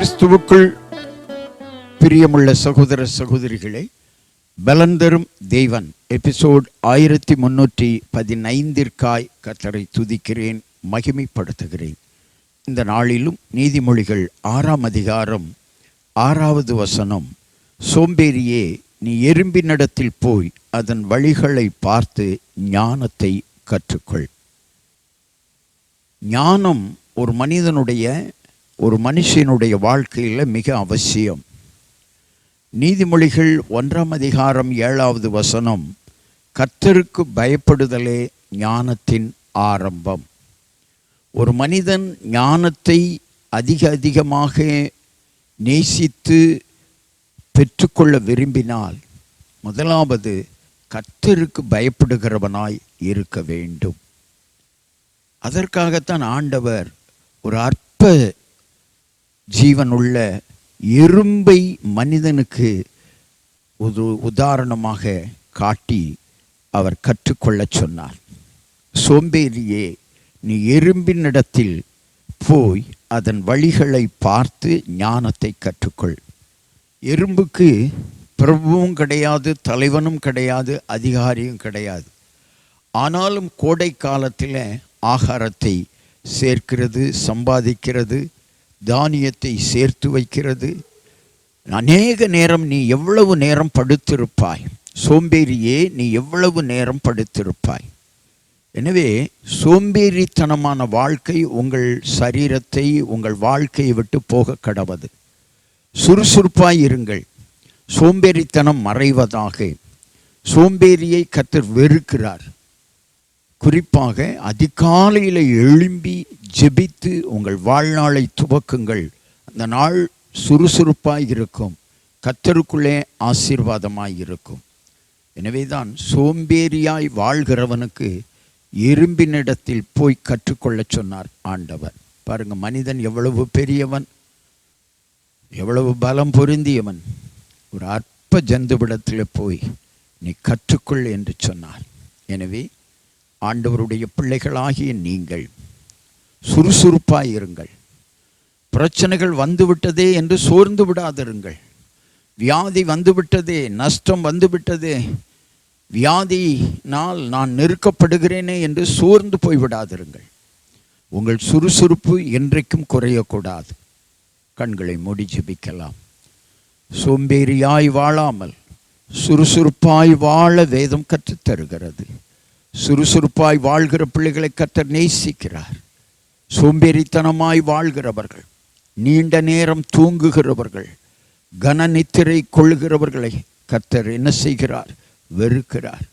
கிறிஸ்துவுக்குள் பிரியமுள்ள சகோதர சகோதரிகளே, பலந்தரும் தேவன் எபிசோட் 1315 கர்த்தரை துதிக்கிறேன், மகிமைப்படுத்துகிறேன். இந்த நாளிலும் நீதிமொழிகள் 6ஆம் அதிகாரம் 6வது வசனம், சோம்பேறியே, நீ எறும்பினிடத்தில் போய் அதன் வழிகளை பார்த்து ஞானத்தை கற்றுக்கொள். ஞானம் ஒரு மனுஷனுடைய வாழ்க்கையில் மிக அவசியம். நீதிமொழிகள் 1ஆம் அதிகாரம் 7வது வசனம், கர்த்தருக்கு பயப்படுதலே ஞானத்தின் ஆரம்பம். ஒரு மனிதன் ஞானத்தை அதிகமாக நேசித்து பெற்றுக்கொள்ள விரும்பினால் முதலாவது கர்த்தருக்கு பயப்படுகிறவனாய் இருக்க வேண்டும். அதற்காகத்தான் ஆண்டவர் ஒரு அற்ப ஜீவனுள்ள எறும்பை மனிதனுக்கு ஒரு உதாரணமாக காட்டி அவர் கற்றுக்கொள்ள சொன்னார். சோம்பேறியே, நீ எறும்பினிடத்தில் போய் அதன் வழிகளை பார்த்து ஞானத்தை கற்றுக்கொள். எறும்புக்கு பிரபுவும் கிடையாது, தலைவனும் கிடையாது, அதிகாரியும் கிடையாது. ஆனாலும் கோடை காலத்தில் ஆகாரத்தை சேர்க்கிறது, சம்பாதிக்கிறது, தானியத்தை சேர்த்து வைக்கிறது. அநேக நேரம் நீ எவ்வளவு நேரம் படுத்திருப்பாய்? சோம்பேறியே, நீ எவ்வளவு நேரம் படுத்திருப்பாய்? எனவே சோம்பேறித்தனமான வாழ்க்கை உங்கள் சரீரத்தை, உங்கள் வாழ்க்கையை விட்டு போக கடவது. சுறுசுறுப்பாய் இருங்கள். சோம்பேறித்தனம் மறைவதாக. சோம்பேறியை கர்த்தர் வெறுக்கிறார். குறிப்பாக அதிகாலையில் எழும்பி ஜெபித்து உங்கள் வாழ்நாளை துவக்குங்கள். அந்த நாள் சுறுசுறுப்பாய் இருக்கும், கர்த்தருக்குள்ளே ஆசீர்வாதமாய் இருக்கும். எனவே தான் சோம்பேறியாய் வாழ்கிறவனுக்கு எறும்பினிடத்தில் போய் கற்றுக்கொள்ள சொன்னார் ஆண்டவர். பாருங்க, மனிதன் எவ்வளவு பெரியவன், எவ்வளவு பலம் பொருந்தியவன். ஒரு அற்ப ஜந்துவிடத்தில் போய் நீ கற்றுக்கொள் என்று சொன்னார். எனவே ஆண்டவருடைய பிள்ளைகளாகிய நீங்கள் சுறுசுறுப்பாய் இருங்கள். பிரச்சனைகள் வந்துவிட்டதே என்று சோர்ந்து விடாதிருங்கள். வியாதி வந்துவிட்டதே, நஷ்டம் வந்துவிட்டதே, வியாதினால் நான் நெருக்கப்படுகிறேனே என்று சோர்ந்து போய்விடாதிருங்கள். உங்கள் சுறுசுறுப்பு என்றைக்கும் குறையக்கூடாது. கண்களை மூடி ஜெபிக்கலாம். சோம்பேறியாய் வாழாமல் சுறுசுறுப்பாய் வாழ வேதம் கற்றுத்தருகிறது. சுறுசுறுப்பாய் வாழ்கிற பிள்ளைகளை கர்த்தர் நேசிக்கிறார். சோம்பேறித்தனமாய் வாழ்கிறவர்கள், நீண்ட நேரம் தூங்குகிறவர்கள், கன நித்திரை கொள்ளுகிறவர்களை கர்த்தர் என்ன செய்கிறார்? வெறுக்கிறார்.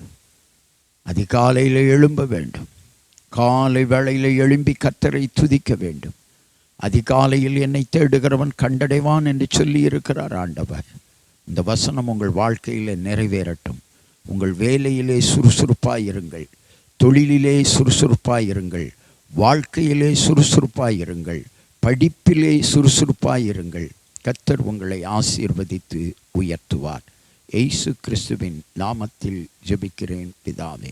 அதிகாலையில் எழும்ப வேண்டும். காலை வேளையில் எழும்பி கர்த்தரை துதிக்க வேண்டும். அதிகாலையில் என்னை தேடுகிறவன் கண்டடைவான் என்று சொல்லி இருக்கிறார் ஆண்டவர். இந்த வசனம் உங்கள் வாழ்க்கையில் நிறைவேறட்டும். உங்கள் வேலையிலே சுறுசுறுப்பாயிருங்கள், தொழிலிலே சுறுசுறுப்பாயிருங்கள், வாழ்க்கையிலே சுறுசுறுப்பாயிருங்கள், படிப்பிலே சுறுசுறுப்பாயிருங்கள். கர்த்தர் உங்களை ஆசீர்வதித்து உயர்த்துவார். இயேசு கிறிஸ்துவின் நாமத்தில் ஜெபிக்கிறேன் பிதாவே.